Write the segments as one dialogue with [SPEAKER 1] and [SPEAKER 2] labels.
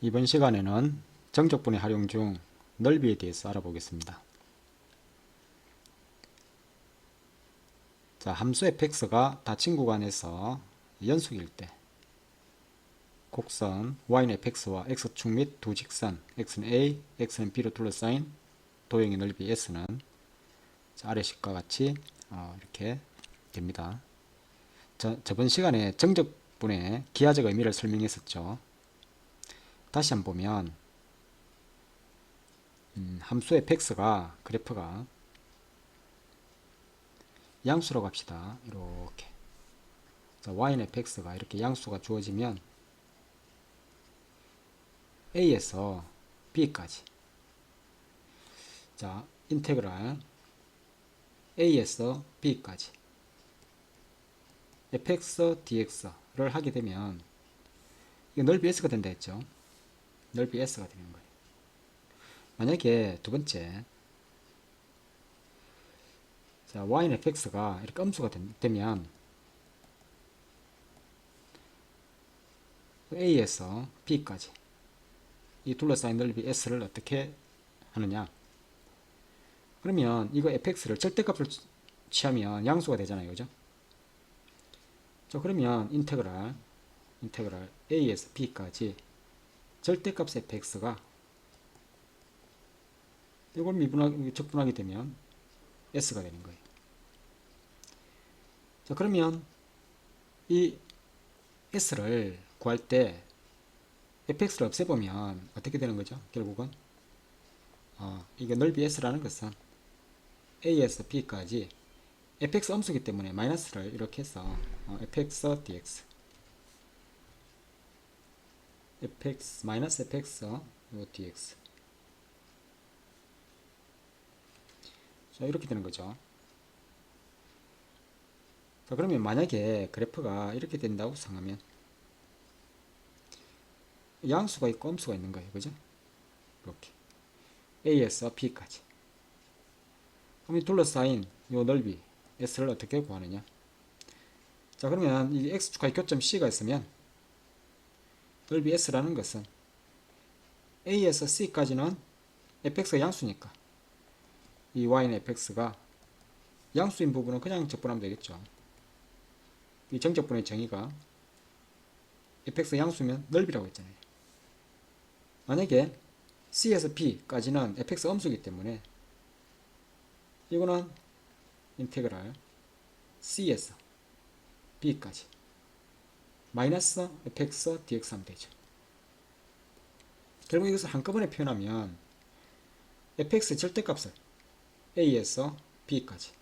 [SPEAKER 1] 이번 시간에는 정적분해 활용 중 넓이에 대해서 알아보겠습니다. 자, 함수 fx가 닫힌 구간에서 연속일 때 곡선 y는 fx와 x축 및 두 직선 x는 a, x는 b로 둘러싸인 도형의 넓이 s는 아래 식과 같이 이렇게 됩니다. 저번 시간에 정적분의 기하적 의미를 설명했었죠. 다시 한번 보면 함수 fx가 그래프가 양수라고 합시다. 이렇게 자, y는 fx가 이렇게 양수가 주어지면 a에서 b까지 자 인테그랄 a에서 b까지 fx dx를 하게 되면 이게 넓이 s가 된다 했죠. 넓이 s가 되는 거예요. 만약에 두 번째 자 y는 fx가 이렇게 음수가 되면 a에서 b까지 이 둘러싸인 넓이 s를 어떻게 하느냐, 그러면 이거 fx를 절대값을 취하면 양수가 되잖아요, 그죠? 자, 그러면 인테그랄 a에서 b까지 절대값 fx가 이걸 적분하게 되면 s가 되는 거예요. 자, 그러면 이 s를 구할 때 fx를 없애보면 어떻게 되는 거죠? 결국은 이게 넓이 s라는 것은 a에서 b까지 fx 음수기 때문에 마이너스를 이렇게 해서 fx dx fx 마이너스 fx dx 자, 이렇게 되는 거죠. 자, 그러면 만약에 그래프가 이렇게 된다고 생각하면 양수가 있고 음수가 있는 거예요, 그죠? 이렇게 a에서 b까지. 그럼 이 둘러싸인 이 넓이 s를 어떻게 구하느냐? 자, 그러면 이 x축과 교점 c가 있으면 넓이 s라는 것은 a에서 c까지는 fx가 양수니까 이 y는 fx가 양수인 부분은 그냥 적분하면 되겠죠. 이 정적분의 정의가 fx 양수면 넓이라고 했잖아요. 만약에 c에서 b까지는 fx 음수이기 때문에 이거는 인테그랄 c에서 b까지 마이너스 fx dx 하면 되죠. 결국 이것을 한꺼번에 표현하면 fx의 절대값을 a에서 b까지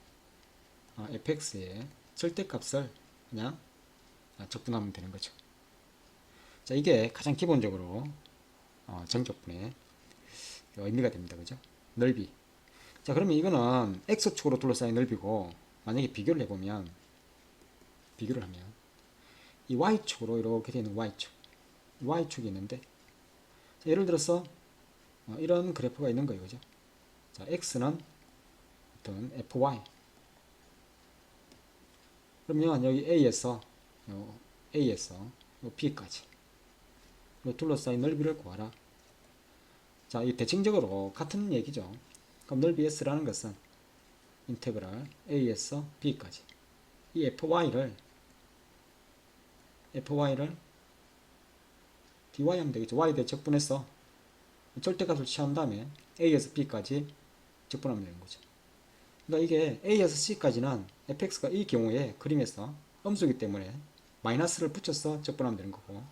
[SPEAKER 1] fx의 절대값을 그냥 적분하면 되는 거죠. 자, 이게 가장 기본적으로 정적분의 의미가 됩니다. 그죠? 넓이. 자, 그러면 이거는 x축으로 둘러싸인 넓이고, 만약에 비교를 하면 이 y축으로 이렇게 되는 y축이 있는데, 자, 예를 들어서 이런 그래프가 있는 거예요. 그죠? 자, x는 어떤 fy, 그러면 여기 a에서 b까지 둘러싸인 넓이를 구하라. 자, 이 대칭적으로 같은 얘기죠. 그럼 넓이 s라는 것은 인테그랄 a에서 b까지 이 fy를 dy 하면 되겠죠. y 대 적분해서 절대값을 취한 다음에 a에서 b까지 적분하면 되는 거죠. 그러니까 이게 a에서 c까지는 fx가 이 경우에 그림에서 음수기 때문에 마이너스를 붙여서 적분하면 되는 거고,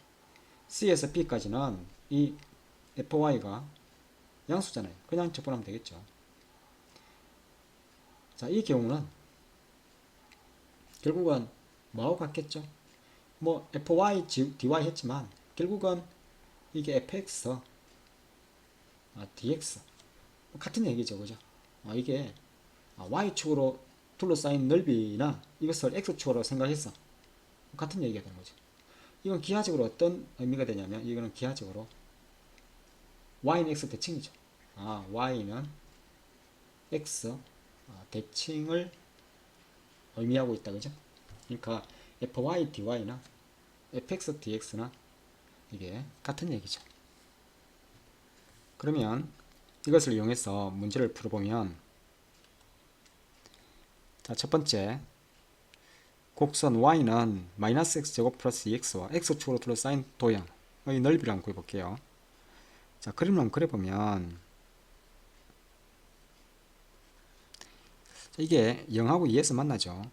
[SPEAKER 1] c에서 b까지는 이 fy가 양수잖아요. 그냥 적분하면 되겠죠. 자, 이 경우는 결국은 뭐하고 같겠죠? 뭐 fy dy 했지만 결국은 이게 fx dx 같은 얘기죠, 그죠? 이게 y축으로 둘러싸인 넓이나 이것을 x축으로 생각해서 같은 얘기가 되는 거죠. 이건 기하적으로 어떤 의미가 되냐면, 이거는 기하적으로 y는 x 대칭이죠. y는 x 대칭을 의미하고 있다, 그죠? 그러니까 fy dy나 fx dx나 이게 같은 얘기죠. 그러면 이것을 이용해서 문제를 풀어보면, 자, 첫 번째 곡선 y는 마이너스 x제곱 플러스 2x와 x축으로 둘러싸인 도형의 넓이를 한번 구해볼게요. 자, 그림을 한번 그려보면, 자, 이게 0하고 2s 만나죠.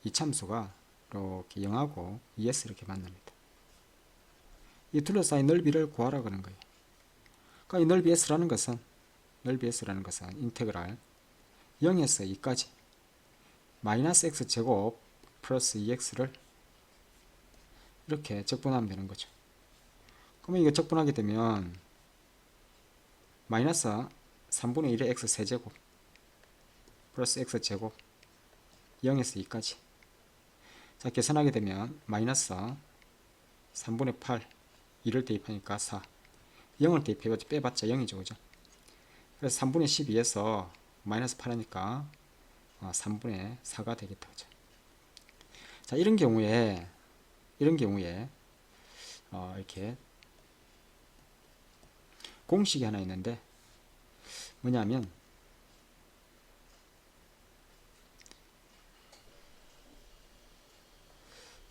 [SPEAKER 1] 이 참수가 이렇게 0하고 2s 이렇게 만납니다. 이 둘러싸인 넓이를 구하라 그런 거예요. 그러니까 이 넓이 s라는 것은 인테그랄 0에서 2까지 마이너스 x제곱 플러스 2x를 이렇게 적분하면 되는 거죠. 그러면 이거 적분하게 되면 마이너스 3분의 1의 x 세제곱 플러스 x제곱 0에서 2까지. 자, 계산하게 되면 마이너스 3분의 8 2를 대입하니까 4 0을 대입해봤자 빼봤자 0이죠. 그죠? 그래서 3분의 12에서 마이너스 8 하니까 3분의 4가 되겠다. 그죠? 자, 이런 경우에 이렇게 공식이 하나 있는데 뭐냐면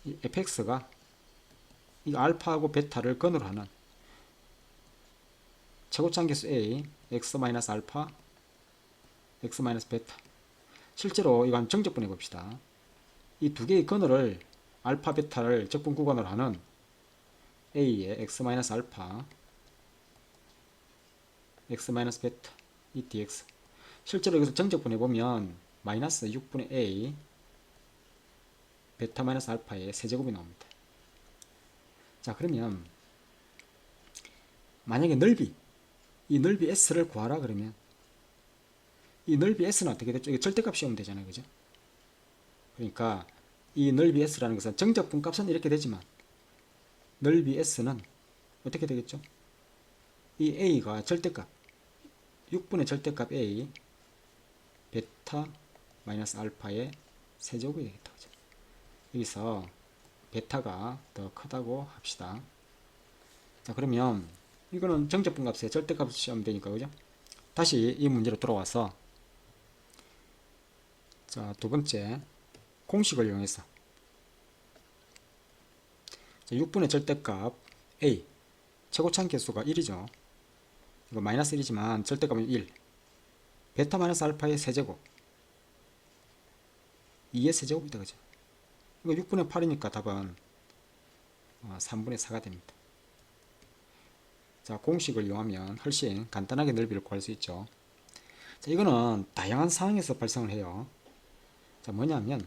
[SPEAKER 1] 이 fx가 이 알파하고 베타를 근으로 하는 최고차함계수 a x-알파 x-베타. 실제로 이거 한번 정적분 해봅시다. 이 두 개의 근을 알파 베타를 적분 구간으로 하는 a의 x-알파 x-베타 이 dx. 실제로 여기서 정적분 해보면 마이너스 6분의 a 베타 마이너스 알파의 세제곱이 나옵니다. 자, 그러면 만약에 이 넓이 s를 구하라 그러면 이 넓이 s는 어떻게 됐죠? 이게 절대값 씌우면 되잖아요. 그죠? 그러니까 이 넓이 s라는 것은 정적분 값은 이렇게 되지만 넓이 s는 어떻게 되겠죠? 이 a가 절대값 6분의 절대값 a 베타 마이너스 알파의 세제곱이 되겠다. 그죠? 여기서 베타가 더 크다고 합시다. 자, 그러면 이거는 정적분 값에 절대값을 씌우면 되니까. 그죠? 다시 이 문제로 돌아와서, 자, 두 번째 공식을 이용해서, 자, 6분의 절대값 a 최고차함 계수가 1이죠. 이거 마이너스 1이지만 절대값은 1 베타 마이너스 알파의 세제곱 2의 세제곱이다. 그죠? 이거 6분의 8이니까 답은 3분의 4가 됩니다. 자, 공식을 이용하면 훨씬 간단하게 넓이를 구할 수 있죠. 자, 이거는 다양한 상황에서 발생을 해요. 자, 뭐냐면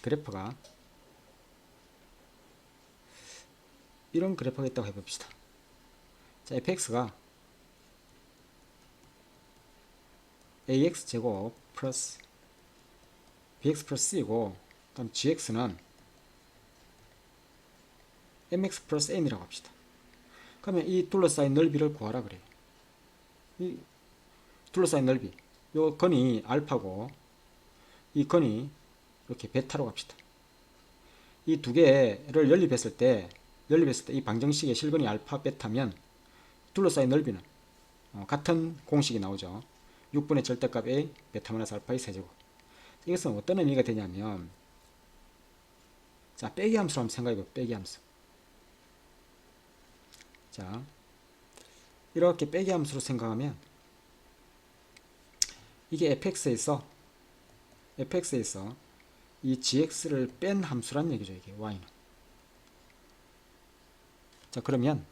[SPEAKER 1] 그래프가 이런 그래프가 있다고 해봅시다. 자, fx가 ax제곱 플러스 bx 플러스 c이고, 그다음 gx는 mx 플러스 n이라고 합시다. 그러면 이 둘러싸인 넓이를 구하라 그래요. 이 둘러싸인 넓이, 요 건이 알파고 이 건이 이렇게 베타로 갑시다. 이 두 개를 연립했을 때 이 방정식의 실근이 알파 베타면 둘러싸인 넓이는 같은 공식이 나오죠. 6분의 절대값 a 베타 마이너스 알파의 세제곱. 이것은 어떤 의미가 되냐면, 자, 빼기 함수로 한번 생각해봐요. 빼기 함수. 자, 이렇게 빼기 함수로 생각하면 이게 fx에서 이 gx를 뺀 함수란 얘기죠. 이게 y는. 자, 그러면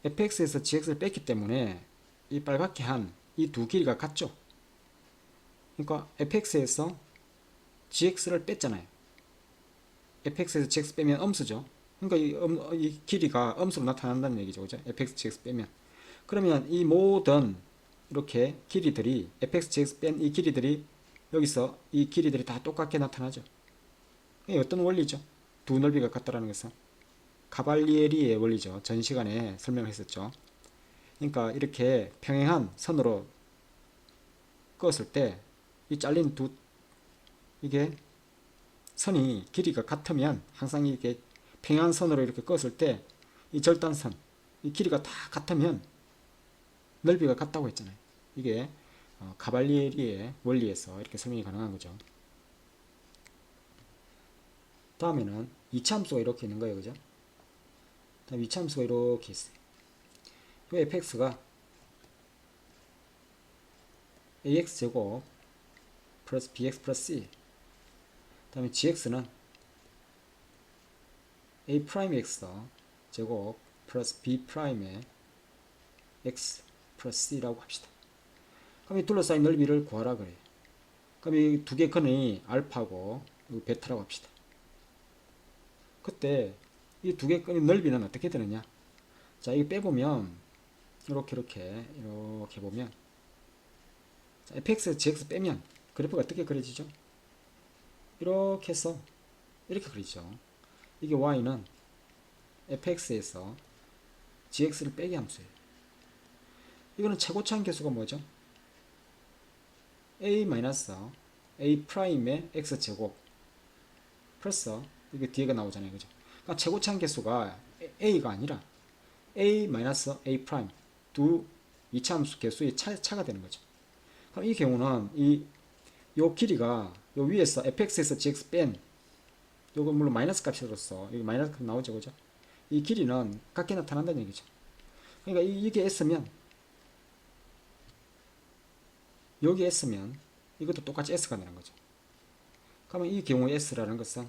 [SPEAKER 1] fx에서 gx를 뺐기 때문에 이 빨갛게 한 이 두 길이가 같죠. 그러니까 fx에서 gx를 뺐잖아요. fx에서 gx 빼면 음수죠. 그러니까 이 길이가 음수로 나타난다는 얘기죠. 그죠? fx, gx 빼면. 그러면 이 모든 이렇게 길이들이 fx, gx 뺀 이 길이들이 여기서 이 길이들이 다 똑같게 나타나죠. 이게 어떤 원리죠? 두 넓이가 같다라는 것은 카발리에리의 원리죠. 전 시간에 설명했었죠. 그러니까 이렇게 평행한 선으로 그었을 때 이 잘린 이게 선이 길이가 같으면 항상 이렇게 평행한 선으로 이렇게 그었을 때 이 절단선 이 길이가 다 같으면 넓이가 같다고 했잖아요. 이게 카발리에리의 원리에서 이렇게 설명이 가능한 거죠. 다음에는 이차함수가 이렇게 있는 거예요. 그죠? 다음 이차함수가 이렇게 있어요. 이 fx가 ax제곱 플러스 bx 플러스 c, 다음에 gx는 a'x 제곱 플러스 b'의 x 플러스 c라고 합시다. 그럼 이 둘러싸인 넓이를 구하라 그래요. 그럼 이 두 개 근이 알파고 베타라고 합시다. 그때 이 두 개 근의 넓이는 어떻게 되느냐? 자, 이거 빼보면 이렇게 보면, 자, fx, gx 빼면 그래프가 어떻게 그려지죠? 이렇게 해서 이렇게 그리죠. 이게 y는 fx에서 gx를 빼기 함수예요. 이거는 최고차항 계수가 뭐죠? a a'의 x제곱 플러스 이게 뒤에가 나오잖아요. 그죠? 그러니까 최고차항 계수가 a가 아니라 a a 프라임 두 이차함수 계수의 차가 되는 거죠. 그럼 이 경우는 요 길이가 요 위에서 fx에서 gx 뺀 요거 물론 마이너스 값으로서 여기 마이너스 값 나오죠. 그죠? 이 길이는 같게 나타난다는 얘기죠. 그러니까 이게 s면 여기 s면 이것도 똑같이 s가 되는 거죠. 그러면 이 경우에 s라는 것은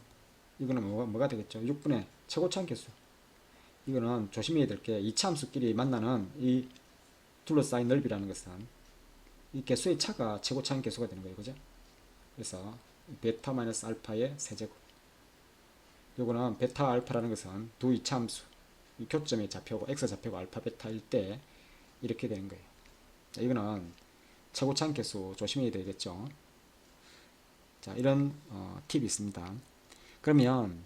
[SPEAKER 1] 이거는 뭐가 되겠죠? 6분의 최고차항 계수. 이거는 조심해야 될 게 이차함수끼리 만나는 이 둘러싸인 넓이라는 것은 이 개수의 차가 최고차항 계수가 되는 거예요. 그죠? 그래서 베타 마이너스 알파의 세제곱. 요거는 베타 알파라는 것은 두 이차함수 이 교점의 좌표고 x 좌표가 알파 베타일 때 이렇게 되는 거예요. 자, 이거는 최고차항 계수 조심해야 되겠죠. 자, 이런 팁이 있습니다. 그러면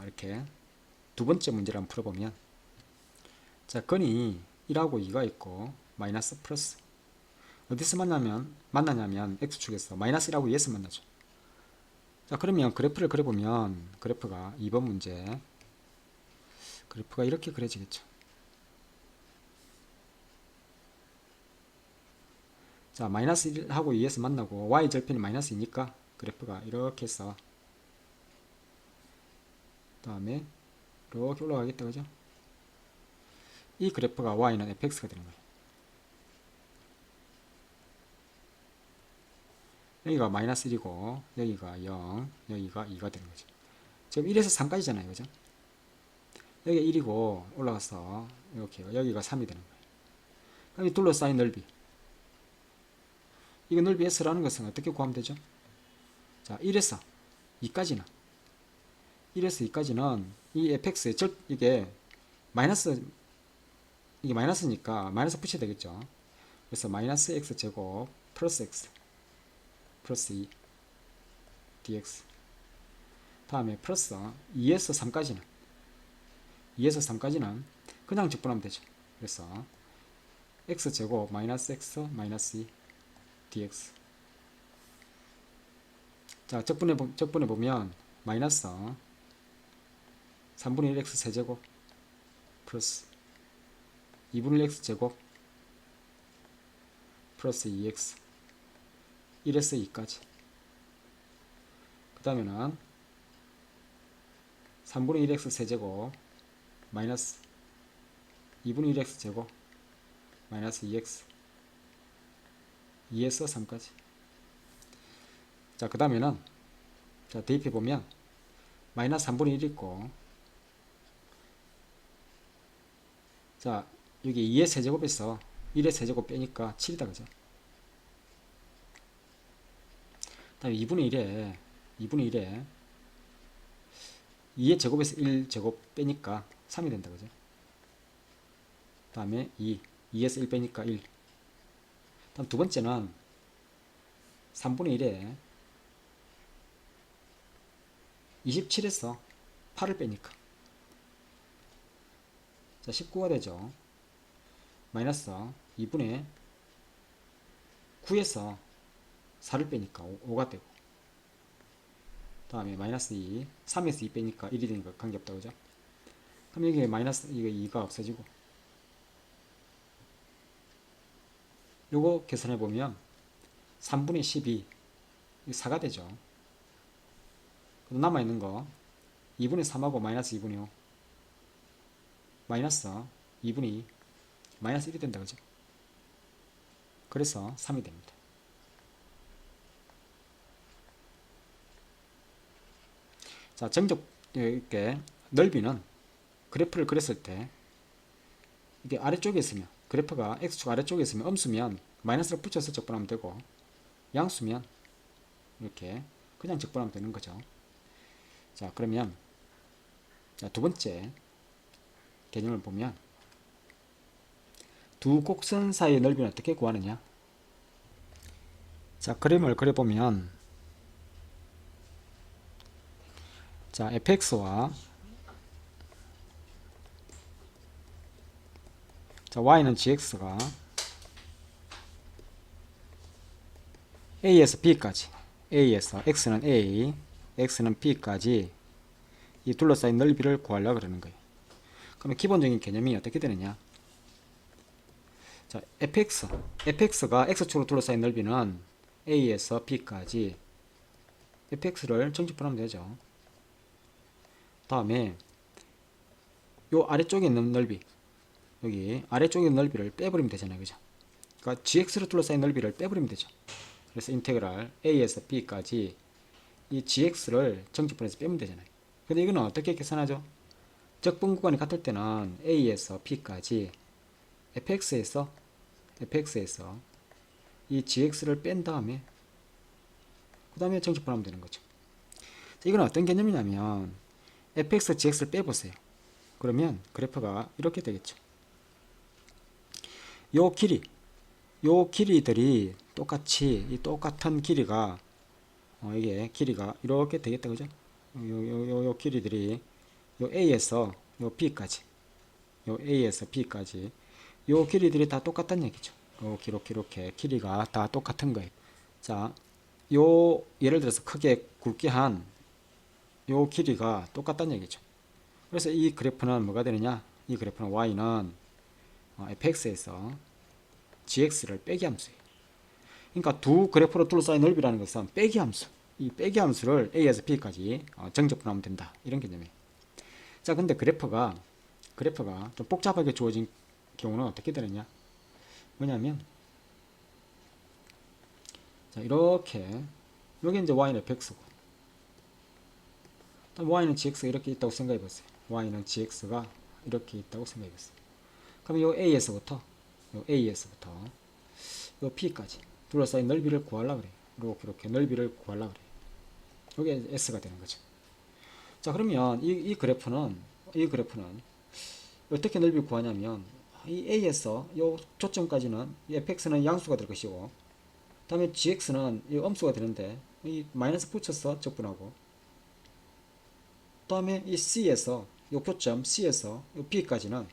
[SPEAKER 1] 이렇게 두 번째 문제를 한번 풀어보면, 자, 근이 1하고 2가 있고 마이너스 플러스 어디서 만나냐면 x축에서 마이너스 1하고 2에서 만나죠. 자, 그러면 그래프를 그려보면 그래프가 2번 문제 그래프가 이렇게 그려지겠죠. 자, 마이너스 1하고 2에서 만나고 y절편이 마이너스 2니까 그래프가 이렇게 해서 다음에 이렇게 올라가겠다. 그죠? 이 그래프가 y는 fx가 되는 거예요. 여기가 마이너스 1이고 여기가 0, 여기가 2가 되는 거죠. 지금 1에서 3까지잖아요. 그죠? 여기가 1이고 올라가서 이렇게 여기가 3이 되는 거예요. 그럼 이 둘러싸인 넓이, 이거 넓이 s라는 것은 어떻게 구하면 되죠? 자, 1에서 2까지는 이 fx의 이게 마이너스니까 마이너스 붙여야 되겠죠. 그래서 마이너스 x제곱 플러스 x 플러스 2 dx, 다음에 플러스 2에서 3까지는 그냥 적분하면 되죠. 그래서 x제곱 마이너스 x 마이너스 2 dx. 자, 적분해 보면 마이너스 3분의 1 x 세제곱 플러스 2분의 1 x 제곱 플러스 2x 1에서 2까지. 그 다음에는 3분의 1 x 세제곱 마이너스 2분의 1 x 제곱 마이너스 2x 2에서 3까지. 자, 그 다음에는 자, 대입해 보면 마이너스 3분의 1 있고, 자, 여기 2의 세제곱에서 1의 세제곱 빼니까 7이다. 그죠? 다음에 2분의 1에 2의 제곱에서 1 제곱 빼니까 3이 된다. 그죠? 다음에 2에서 1 빼니까 1. 다음 두 번째는 3분의 1에 27에서 8을 빼니까 자, 19가 되죠. 마이너스 2분의 9에서 4를 빼니까 5가 되고, 다음에 마이너스 2, 3에서 2 빼니까 1이 되니까 관계없다. 그죠? 그럼 여기 마이너스 이거 2가 없어지고, 요거 계산해 보면 3분의 12 4가 되죠. 남아있는 거 2분의 3하고 마이너스 2분의 5 마이너스 2분의 2 마이너스 1이 된다. 그죠? 그래서 3이 됩니다. 자, 정적 이렇게 넓이는 그래프를 그렸을 때 이게 아래쪽에 있으면 그래프가 x축 아래쪽에 있으면 음수면 마이너스를 붙여서 적분하면 되고 양수면 이렇게 그냥 적분하면 되는 거죠. 자, 그러면 자, 두 번째 개념을 보면 두 곡선 사이의 넓이는 어떻게 구하느냐. 자, 그림을 그려보면 자, fx와 자, y는 gx가 a에서 b까지 a에서 x는 a, x는 b까지 이 둘러싸인 넓이를 구하려고 그러는 거예요. 그러면 기본적인 개념이 어떻게 되느냐. 자, fx가 x축으로 둘러싸인 넓이는 a에서 b까지 fx를 정직분하면 되죠. 다음에 요 아래쪽에 있는 넓이 여기 아래쪽에 있는 넓이를 빼버리면 되잖아요. 그죠? 그러니까 gx로 둘러싸인 넓이를 빼버리면 되죠. 그래서 인테그랄 a에서 b까지 이 gx를 정직분해서 빼면 되잖아요. 근데 이거는 어떻게 계산하죠? 적분 구간이 같을 때는 a에서 b까지 fx에서 이 gx를 뺀 다음에 그 다음에 정직분하면 되는 거죠. 이건 어떤 개념이냐면 fx, gx를 빼보세요. 그러면 그래프가 이렇게 되겠죠. 요 길이들이 똑같이 이 똑같은 길이가 이게 길이가 이렇게 되겠다. 그죠? 요 길이들이 요 a에서 요 b까지 요 a에서 b까지 요 길이들이 다 똑같다는 얘기죠. 이렇게 길이가 다 똑같은 거예요. 자, 요 예를 들어서 크게 굵게 한 요 길이가 똑같다는 얘기죠. 그래서 이 그래프는 뭐가 되느냐? 이 그래프는 y는 fx에서 gx를 빼기 함수예요. 그러니까 두 그래프로 둘러싸인 넓이라는 것은 빼기 함수. 이 빼기 함수를 a에서 b까지 정적분하면 된다. 이런 개념이에요. 자, 근데 그래프가 좀 복잡하게 주어진 경우는 어떻게 되느냐? 뭐냐면 자, 이렇게 여기 이제 y는 fx고 y는 gx가 이렇게 있다고 생각해 보세요. y는 gx가 이렇게 있다고 생각해 보세요. 그럼 요 a에서부터 요 p까지 둘러싸인 넓이를 구하려고 그래요. 이렇게 넓이를 구하려고 그래요. 요게 s가 되는 거죠. 자, 그러면 이 그래프는 어떻게 넓이를 구하냐면 이 a에서 요 조점까지는 이 fx는 양수가 될 것이고 다음에 gx는 이 음수가 되는데 이 마이너스 붙여서 적분하고 다음에 이 c에서 요 교점 c에서 요 b까지는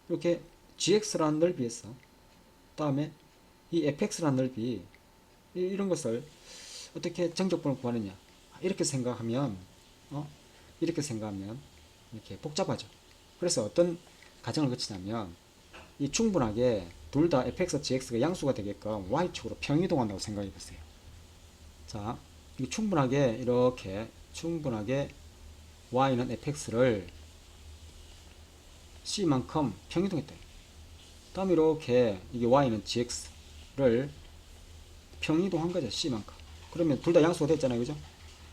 [SPEAKER 1] 이렇게 gx라는 넓이에서 다음에 이 fx라는 넓이 이런 것을 어떻게 정적분을 구하느냐 이렇게 생각하면 이렇게 복잡하죠. 그래서 어떤 과정을 거치냐면 이 충분하게 둘 다 fx, gx가 양수가 되게끔 y축으로 평이동한다고 생각해 보세요. 자, 이 충분하게 y는 fx를 c만큼 평이동했다. 다음에 이렇게 이게 y는 gx를 평이동한 거죠. c만큼. 그러면 둘 다 양수가 됐잖아요. 그죠?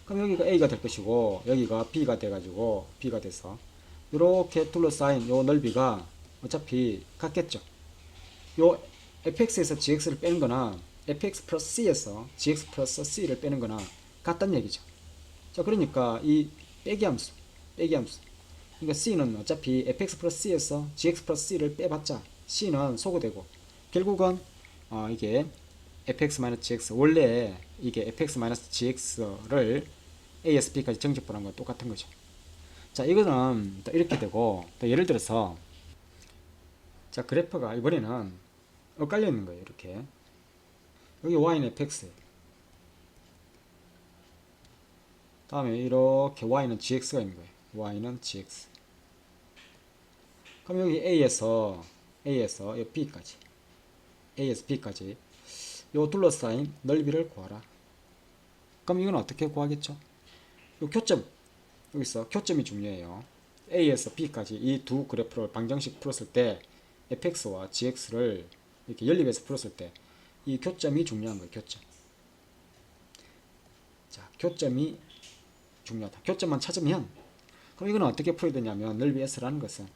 [SPEAKER 1] 그럼 여기가 a가 될 것이고 여기가 b가 돼가지고 b가 돼서 이렇게 둘러싸인 요 넓이가 어차피 같겠죠. 요 fx에서 gx를 빼는 거나 fx 플러스 c에서 gx 플러스 c를 빼는 거나 같다는 얘기죠. 자, 그러니까 이 빼기 함수 그러니까 c는 어차피 fx 플러스 c에서 gx 플러스 c를 빼봤자 c는 소거되고 결국은 이게 fx-gx 원래 이게 fx-gx를 a에서 b까지 정적분한 건 똑같은 거죠. 자, 이거는 이렇게 되고 또 예를 들어서 자, 그래프가 이번에는 엇갈려 있는 거예요. 이렇게 여기 y는 fx 다음에 이렇게 y는 gx가 있는 거예요. y는 gx 그럼 여기 a에서 이 b까지 A에서 B까지 요 둘러싸인 넓이를 구하라. 그럼 이건 어떻게 구하겠죠? 요 교점, 여기서 교점이 중요해요. A에서 B까지 이 두 그래프를 방정식 풀었을 때 fx와 gx를 이렇게 연립해서 풀었을 때 이 교점이 중요한 거예요. 교점. 자, 교점이 중요하다. 교점만 찾으면, 그럼 이건 어떻게 풀어야 되냐면, 넓이 S라는 것은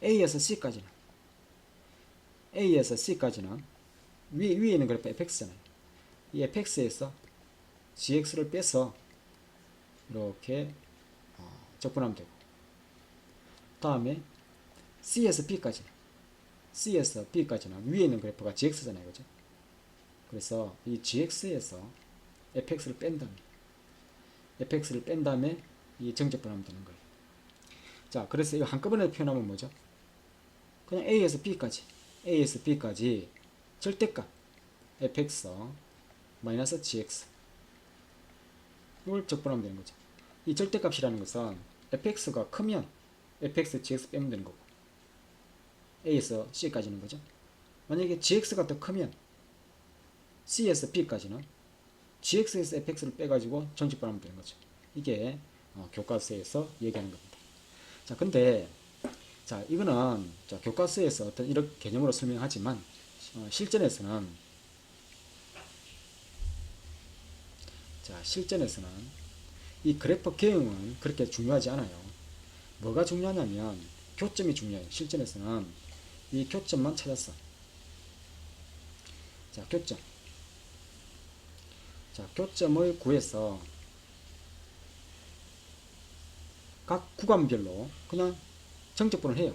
[SPEAKER 1] A에서 C까지는 위에 있는 그래프 fx잖아요. 이 fx에서 gx를 빼서 이렇게 적분하면 되고, 다음에 C에서 B까지는 위에 있는 그래프가 gx잖아요. 그죠? 그래서 이 gx에서 fx를 뺀 다음에 이 정적분하면 되는 거예요. 자, 그래서 이거 한꺼번에 표현하면 뭐죠? 그냥 A에서 B까지 절대값 fx 마이너스 gx 이걸 적분하면 되는 거죠. 이 절대값이라는 것은 fx가 크면 fx, gx 빼면 되는 거고, A에서 C까지는 거죠. 만약에 gx가 더 크면 C에서 B까지는 gx에서 fx를 빼가지고 정직분하면 되는 거죠. 이게 교과서에서 얘기하는 겁니다. 자, 근데 자, 이거는 자, 교과서에서 어떤 이런 개념으로 설명하지만 실전에서는 이 그래프 개형은 그렇게 중요하지 않아요. 뭐가 중요하냐면 교점이 중요해요. 실전에서는 이 교점만 찾았어. 자, 교점을 구해서 각 구간별로 그냥 정적분을 해요.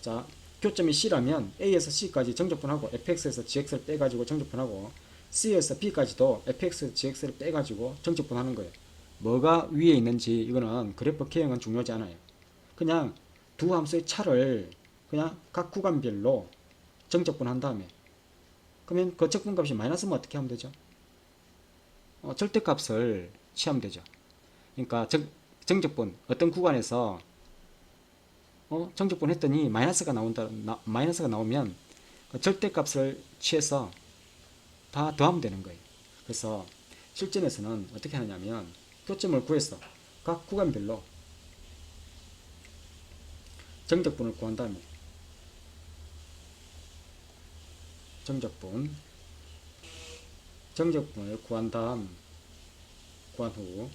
[SPEAKER 1] 자, 교점이 C라면 A에서 C까지 정적분하고 fx에서 gx를 빼가지고 정적분하고 C에서 B까지도 fx, gx를 빼가지고 정적분하는 거예요. 뭐가 위에 있는지 이거는 그래프 K형은 중요하지 않아요. 그냥 두 함수의 차를 그냥 각 구간별로 정적분한 다음에, 그러면 그 적분값이 마이너스면 어떻게 하면 되죠? 절대값을 취하면 되죠. 그러니까 정적분 어떤 구간에서 정적분 했더니 마이너스가 나오면 그 절대값을 취해서 다 더하면 되는 거예요. 그래서 실전에서는 어떻게 하냐면 교점을 구해서 각 구간별로 정적분을 구한 다음에 정적분을 구한 후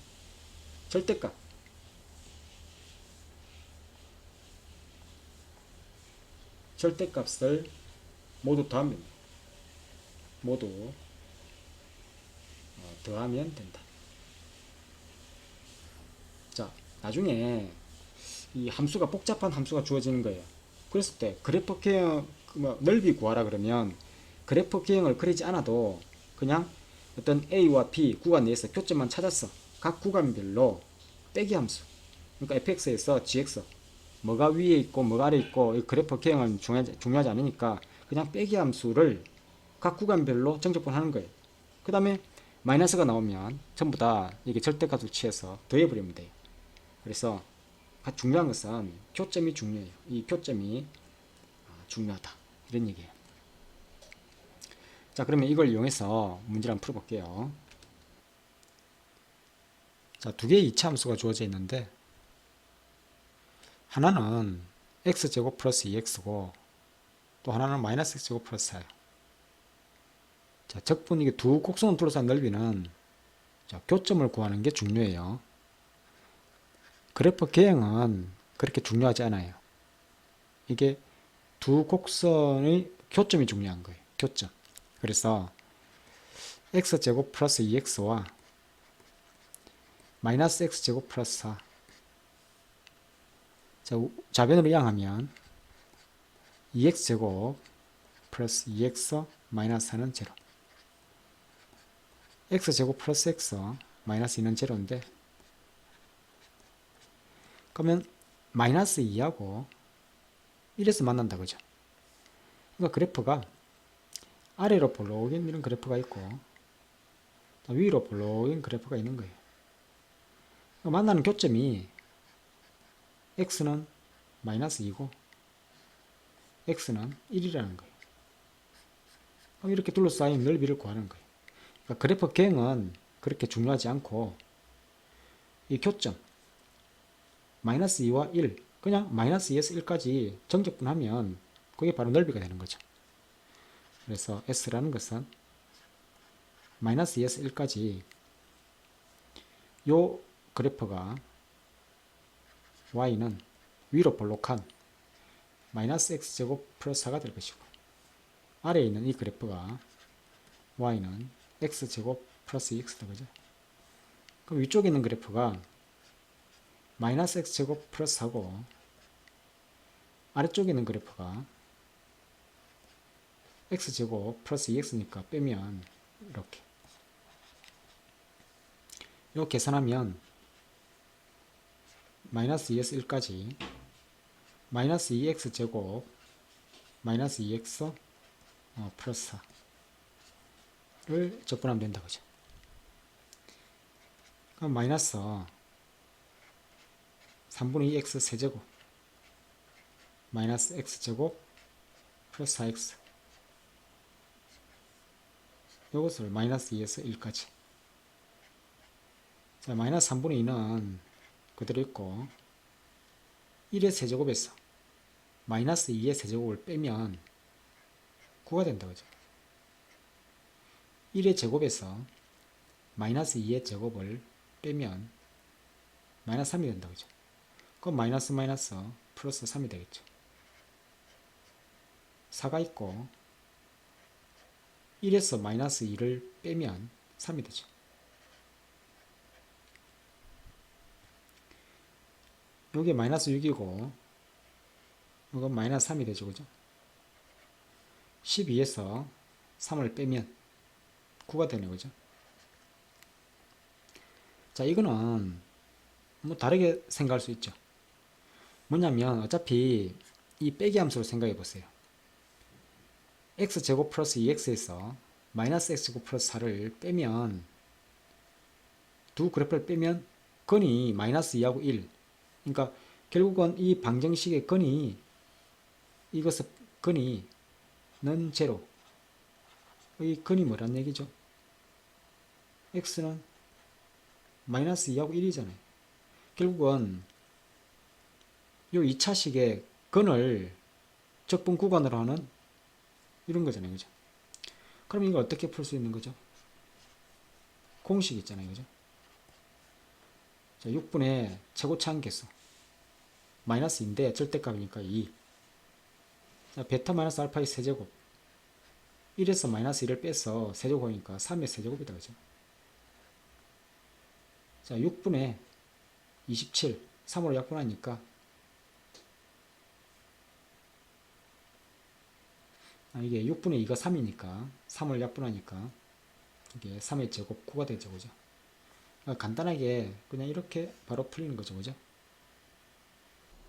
[SPEAKER 1] 절대값을 모두 더하면 된다. 자, 나중에 이 함수가 복잡한 함수가 주어지는 거예요. 그랬을 때 그래프 K형 넓이 구하라 그러면 그래프 K형을 그리지 않아도 그냥 어떤 A와 B 구간 내에서 교점만 찾았어. 각 구간별로 빼기 함수, 그러니까 fx에서 gx 뭐가 위에 있고 뭐가 아래 있고 그래프 K형은 중요하지 않으니까 그냥 빼기 함수를 각 구간별로 정적분하는 거예요. 그 다음에 마이너스가 나오면 전부 다 이게 절대값을 취해서 더해버리면 돼요. 그래서 중요한 것은 교점이 중요해요. 이 교점이 중요하다, 이런 얘기예요. 자, 그러면 이걸 이용해서 문제를 한번 풀어볼게요. 자, 두 개의 이차함수가 주어져 있는데 하나는 x제곱 플러스 2x고 또 하나는 마이너스 x제곱 플러스 4예요. 자, 적분 이게 두 곡선을 둘러싼 넓이는 교점을 구하는 게 중요해요. 그래프 개형은 그렇게 중요하지 않아요. 이게 두 곡선의 교점이 중요한 거예요. 교점. 그래서 x제곱 플러스 2x와 마이너스 x제곱 플러스 4. 자, 좌변으로 이항하면 2x제곱 플러스 2x 마이너스 4는 0. x제곱 플러스 x 마이너스 2는 0인데, 그러면 마이너스 2하고 1에서 만난다, 그죠? 그러니까 그래프가 아래로 볼록인 이런 그래프가 있고 위로 볼록인 그래프가 있는 거예요. 그러니까 만나는 교점이 x는 마이너스 2고 x는 1이라는 거예요. 그럼 이렇게 둘러싸인 넓이를 구하는 거예요. 그러니까 그래프 갱은 그렇게 중요하지 않고 이 교점 마이너스 2와 1 그냥 마이너스 2에서 1까지 정적분하면 그게 바로 넓이가 되는 거죠. 그래서 S라는 것은 마이너스 2에서 1까지 요 그래프가 Y는 위로 볼록한 마이너스 X제곱 플러스 4가 될 것이고 아래에 있는 이 그래프가 Y는 X제곱 플러스 2X다. 그죠? 그럼 위쪽에 있는 그래프가 마이너스 X제곱 플러스 4고 아래쪽에 있는 그래프가 X제곱 플러스 2X니까 빼면 이렇게 이거 계산하면 마이너스 2에서 1까지 마이너스 2X제곱 마이너스 2X 플러스 4를 적분하면 된다. 그죠? 그럼 마이너스 3분의 2X 세제곱 마이너스 X제곱 플러스 4X 이것을 마이너스 2에서 1까지 자, 마이너스 3분의 2는 그대로 있고 1의 세제곱에서 마이너스 2의 세제곱을 빼면 9가 된다. 그죠? 1의 제곱에서 마이너스 2의 제곱을 빼면 마이너스 3이 된다. 그죠? 그럼 마이너스 마이너스 플러스 3이 되겠죠. 4가 있고 1에서 마이너스 2를 빼면 3이 되죠. 여기 마이너스 6이고 이건 마이너스 3이 되죠. 그죠? 12에서 3을 빼면 9가 되네요. 그죠? 자, 이거는 뭐 다르게 생각할 수 있죠. 뭐냐면 어차피 이 빼기 함수로 생각해 보세요. x제곱 플러스 2x에서 마이너스 x제곱 플러스 4를 빼면 두 그래프를 빼면 근이 마이너스 2하고 1 그러니까 결국은 이 방정식의 근이 이것의 근이 는 제로 이 근이 뭐란 얘기죠? x는 마이너스 2하고 1이잖아요. 결국은 요 2차식의 근을 적분 구간으로 하는 이런 거잖아요. 그죠? 그럼 이걸 어떻게 풀 수 있는 거죠? 공식 있잖아요. 그죠? 자, 6분의 최고차항 계수 마이너스 2인데 절대값이니까 2. 자, 베타 마이너스 알파의 세제곱 1에서 마이너스 1을 빼서 세제곱이니까 3의 세제곱이다. 그죠? 자, 6분의 27 3으로 약분하니까 이게 6분의 2가 3이니까 3을 약분하니까 이게 3의 제곱 9가 되죠. 그죠? 그러니까 간단하게 그냥 이렇게 바로 풀리는 거죠. 그죠?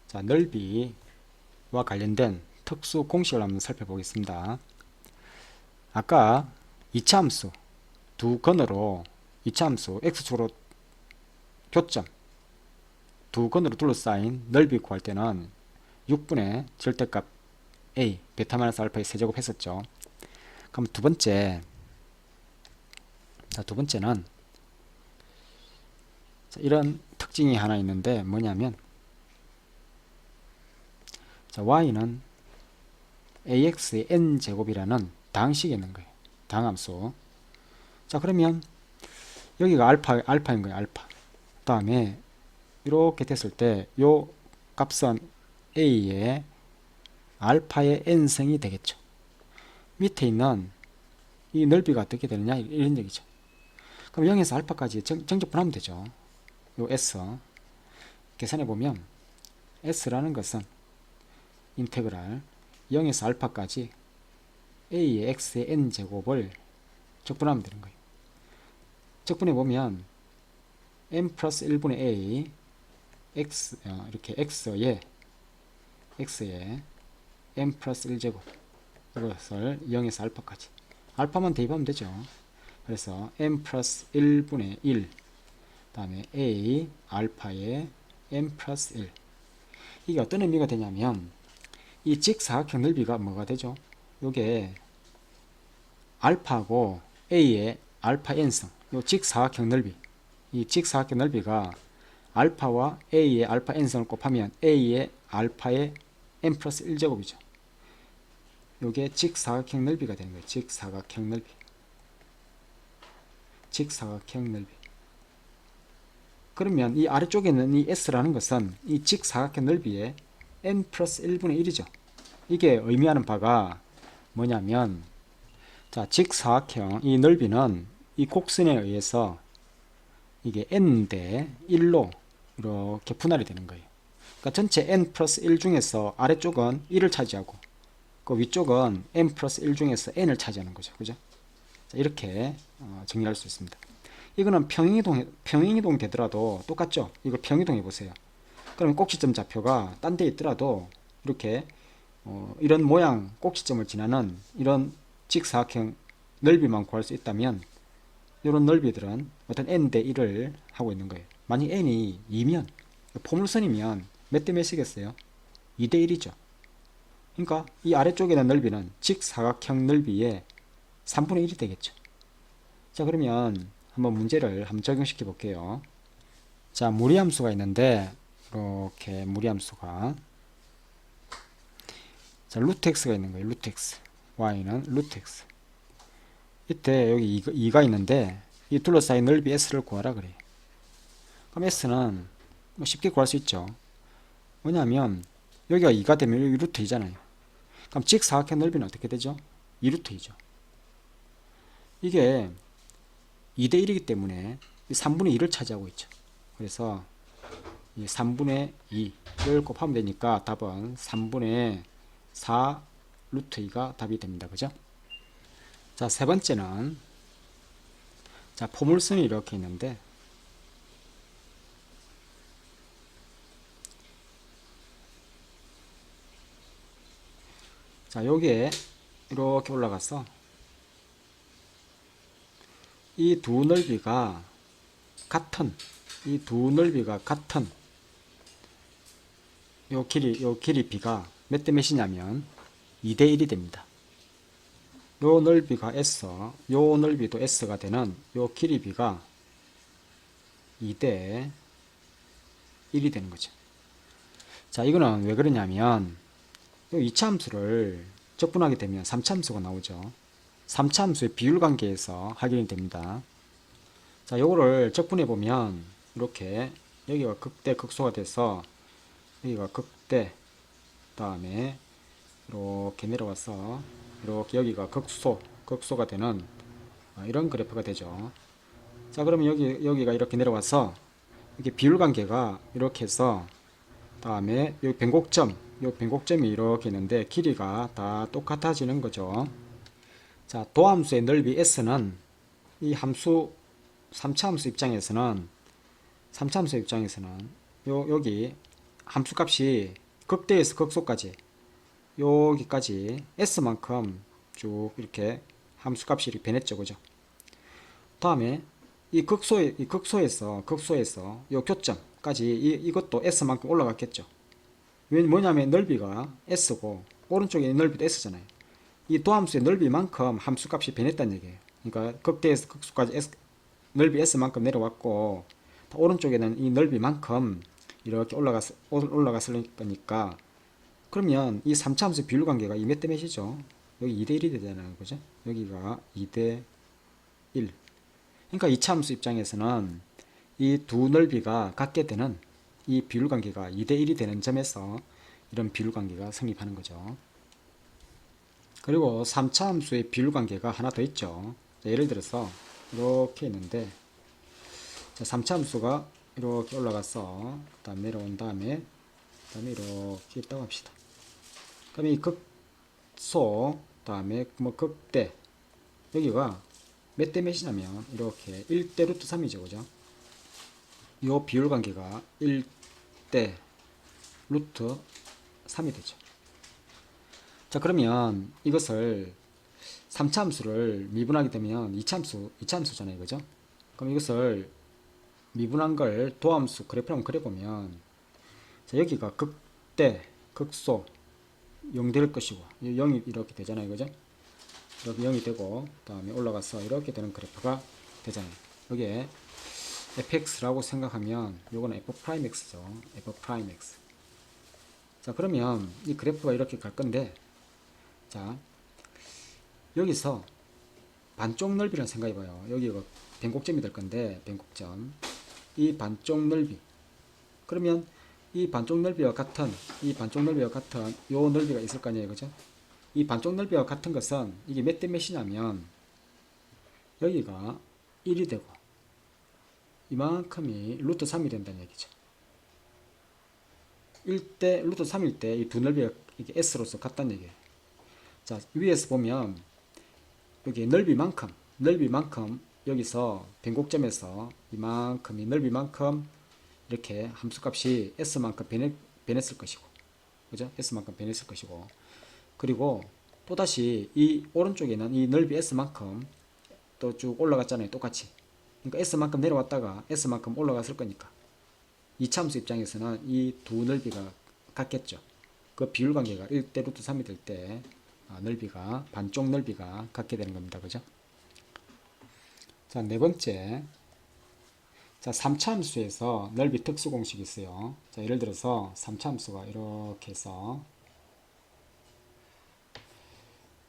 [SPEAKER 1] 자, 넓이와 관련된 특수 공식을 한번 살펴보겠습니다. 아까 2차 함수 두 근으로 2차 함수 x축으로 교점 두 근으로 둘러싸인 넓이 구할 때는 6분의 절대값 a 베타 마이너스 알파의 세제곱 했었죠. 그럼 두 번째는 자, 이런 특징이 하나 있는데 뭐냐면 자, y는 ax의 n제곱이라는 다항식이 있는 거예요. 다항함수. 자, 그러면 여기가 알파인 거예요. 알파. 그 다음에 이렇게 됐을 때 요 값은 a의 알파의 n승이 되겠죠. 밑에 있는 이 넓이가 어떻게 되느냐 이런 얘기죠. 그럼 0에서 알파까지 정적분하면 되죠. 요 s 계산해 보면 s라는 것은 인테그랄 0에서 알파까지 a의 x의 n제곱을 적분하면 되는 거예요. 적분해 보면 n 플러스 1분의 a x 이렇게 x에 n 플러스 1제곱 이것을 0에서 알파까지 알파만 대입하면 되죠. 그래서 n 플러스 1분의 1 다음에 a 알파에 n 플러스 1 이게 어떤 의미가 되냐면 이 직사각형 넓이가 뭐가 되죠? 요게 알파고 A의 알파 n승, 요 직사각형 넓이, 이 직사각형 넓이가 알파와 A의 알파 n승을 곱하면 A의 알파의 n 플러스 1제곱이죠. 요게 직사각형 넓이가 되는 거예요. 직사각형 넓이. 직사각형 넓이. 그러면 이 아래쪽에 있는 이 S라는 것은 이 직사각형 넓이의 n 플러스 1분의 1이죠. 이게 의미하는 바가 뭐냐면, 자, 직사각형 이 넓이는 이 곡선에 의해서 이게 n 대 1로 이렇게 분할이 되는 거예요. 그러니까 전체 n 플러스 1 중에서 아래쪽은 1을 차지하고 그 위쪽은 n 플러스 1 중에서 n을 차지하는 거죠. 그죠? 자, 이렇게 정리할 수 있습니다. 이거는 평행이동 되더라도 똑같죠? 이거 평행이동 해보세요. 그러면 꼭지점 좌표가 딴 데 있더라도 이렇게 이런 모양 꼭지점을 지나는 이런 직사각형 넓이만 구할 수 있다면 이런 넓이들은 어떤 n 대 1을 하고 있는 거예요. 만약 n이 2면 포물선이면 몇 대 몇이겠어요? 2 대 1이죠. 그러니까 이 아래쪽에 있는 넓이는 직사각형 넓이의 3분의 1이 되겠죠. 자, 그러면 한번 문제를 한번 적용시켜 볼게요. 자, 무리함수가 있는데 이렇게 무리함수가, 자, 루트 x가 있는 거예요. 루트 x, y는 루트 x. 이때 여기 2가 있는데 이 둘러싸인 넓이 s를 구하라 그래요. 그럼 s는 뭐 쉽게 구할 수 있죠. 왜냐하면 여기가 2가 되면 여기 루트 2잖아요. 그럼 직사각형 넓이는 어떻게 되죠? 2루트 2죠. 이게 2대 1이기 때문에 3분의 2를 차지하고 있죠. 그래서 이 3분의 2를 곱하면 되니까 답은 3분의 4 루트 2가 답이 됩니다. 그죠? 자, 세 번째는, 자, 포물선이 이렇게 있는데 자, 여기에 이렇게 올라가서 이 두 넓이가 같은, 이 두 넓이가 같은 요 길이 b가 몇 대 몇이냐면 2대 1이 됩니다. 요 넓이가 s, 요 넓이도 s가 되는 요 길이 b가 2대 1이 되는 거죠. 자, 이거는 왜 그러냐면 요 2차 함수를 적분하게 되면 3차 함수가 나오죠. 3차 함수의 비율 관계에서 확인이 됩니다. 자, 요거를 적분해 보면 이렇게 여기가 극대 극소가 돼서 여기가 극대, 다음에 이렇게 내려와서 이렇게 여기가 극소가 되는 이런 그래프가 되죠. 자, 그러면 여기가 이렇게 내려와서 이렇게 비율 관계가 이렇게 해서 다음에 요 변곡점이 이렇게 있는데 길이가 다 똑같아지는 거죠. 자, 도함수의 넓이 s는 이 함수 3차 함수 입장에서는 여기 함수값이 극대에서 극소까지 여기까지 s만큼 쭉 이렇게 함수값이 이렇게 변했죠. 그죠? 다음에 이 극소에서 요 교점까지 이것도 s만큼 올라갔겠죠. 뭐냐면 넓이가 s고 오른쪽에 있는 넓이도 s잖아요. 이 도함수의 넓이만큼 함수값이 변했다는 얘기예요. 그러니까 극대에서 극소까지 넓이 s만큼 내려왔고 오른쪽에는 이 넓이만큼 이렇게 올라갔을 거니까, 그러면 이 3차 함수 비율 관계가 이 몇 대 몇이죠? 여기 2대 1이 되잖아요. 그죠? 여기가 2대 1. 그러니까 2차 함수 입장에서는 이 두 넓이가 같게 되는 이 비율 관계가 2대 1이 되는 점에서 이런 비율 관계가 성립하는 거죠. 그리고 3차 함수의 비율 관계가 하나 더 있죠. 자, 예를 들어서 이렇게 있는데, 자, 3차 함수가 이렇게 올라가서 그다음 내려온 다음에 이렇게 있다고 합시다. 그럼 이 극소, 다음에 뭐 극대, 여기가 몇 대 몇이냐면 이렇게 1대 루트 3이죠. 그죠? 이 비율 관계가 1대 루트 3이 되죠. 자, 그러면 이것을 3차 함수를 미분하게 되면 2차 함수잖아요. 그죠? 그럼 이것을 미분한 걸 도함수 그래프를 한번 그려보면, 자, 여기가 절대 극소 0 될 것이고 0이 이렇게 되잖아요. 그죠? 이렇게 0이 되고 그 다음에 올라가서 이렇게 되는 그래프가 되잖아요. 여기에 fx라고 생각하면 요거는 f'x죠. f'x. 자, 그러면 이 그래프가 이렇게 갈 건데, 자, 여기서 반쪽 넓이라는 생각해봐요. 여기가 변곡점이 될 건데, 변곡점. 이 반쪽 넓이. 그러면 이 반쪽 넓이와 같은 요 넓이가 있을 거 아니에요. 그죠? 이 반쪽 넓이와 같은 것은 이게 몇 대 몇이냐면, 여기가 1이 되고, 이만큼이 루트 3이 된다는 얘기죠. 1대 루트 3일 때 이 두 넓이가 이게 S로서 같다는 얘기예요. 자, 위에서 보면 여기 넓이만큼 여기서 변곡점에서 이만큼이 넓이만큼 이렇게 함수값이 S만큼 변했을 것이고, 그죠? S만큼 변했을 것이고, 그리고 또다시 이 오른쪽에는 이 넓이 S만큼 또 쭉 올라갔잖아요. 똑같이. 그러니까 S만큼 내려왔다가 S만큼 올라갔을 거니까 이차함수 입장에서는 이 두 넓이가 같겠죠. 그 비율 관계가 1대 루트 3이 될 때 넓이가 반쪽 넓이가 같게 되는 겁니다. 그죠? 자, 네 번째. 자, 3차함수에서 넓이 특수 공식이 있어요. 자, 예를 들어서 3차함수가 이렇게 해서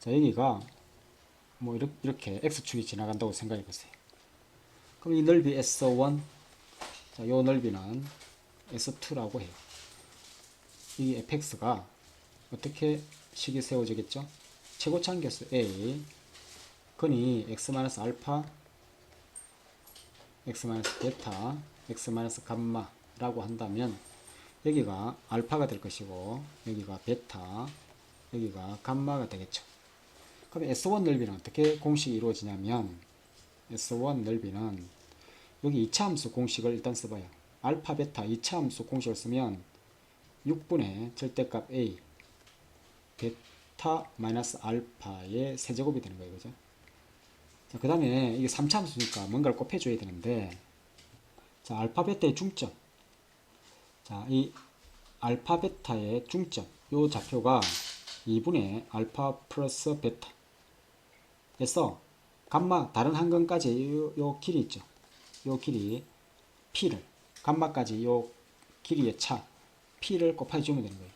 [SPEAKER 1] 자, 여기가 뭐 이렇게 x축이 지나간다고 생각해 보세요. 그럼 이 넓이 S1, 자, 요 넓이는 S2라고 해요. 이 fx가 어떻게 식이 세워지겠죠? 최고차함계수 a, 근이 x-알파, x-베타, x-감마라고 한다면 여기가 알파가 될 것이고 여기가 베타, 여기가 감마가 되겠죠. 그럼 S1 넓이는 어떻게 공식이 이루어지냐면 S1 넓이는 여기 2차함수 공식을 일단 써봐요. 알파, 베타 2차함수 공식을 쓰면 6분의 절대값 A 베타 마이너스 알파의 세제곱이 되는 거예요. 그죠? 자, 그 다음에 이게 3차함수니까 뭔가를 곱해줘야 되는데, 자, 알파, 베타의 중점. 자, 이 알파, 베타의 중점. 요 좌표가 2분의 알파 플러스 베타. 에서 감마 다른 한근까지 요 길이 있죠. 요 길이 P를, 감마까지 요 길이의 차 P를 곱해주면 되는 거예요.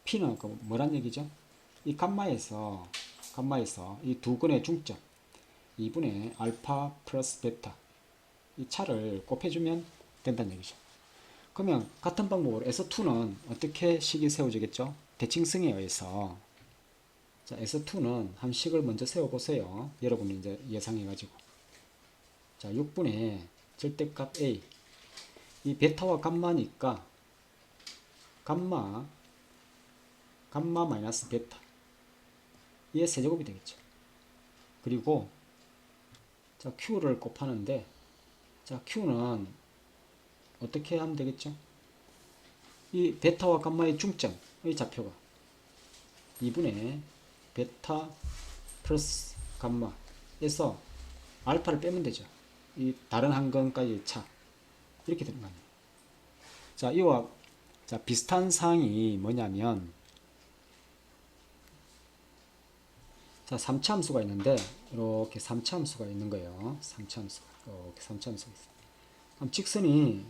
[SPEAKER 1] P는 뭐란 얘기죠? 이 감마에서 이 두 근의 중점 2분의 알파 플러스 베타 이 차를 곱해주면 된다는 얘기죠. 그러면 같은 방법으로 S2는 어떻게 식이 세워지겠죠? 대칭성에 의해서. 자, S2는 한 식을 먼저 세워보세요. 여러분이 이제 예상해가지고. 자, 6분의 절대값 A. 이 베타와 감마니까 감마 마이너스 베타. 이의 세제곱이 되겠죠. 그리고 자, Q를 곱하는데, 자, Q는 어떻게 하면 되겠죠? 이 베타와 감마의 중점, 이 좌표가 2분의 베타 플러스 감마에서 알파를 빼면 되죠. 이 다른 한근까지 차. 이렇게 되는 거 아니에요. 자, 이와 자, 비슷한 사항이 뭐냐면, 자, 3차함수가 있는데, 이렇게 3차함수가 있는 거예요. 3차함수가. 이렇게 3차함수가 있어요. 그럼 직선이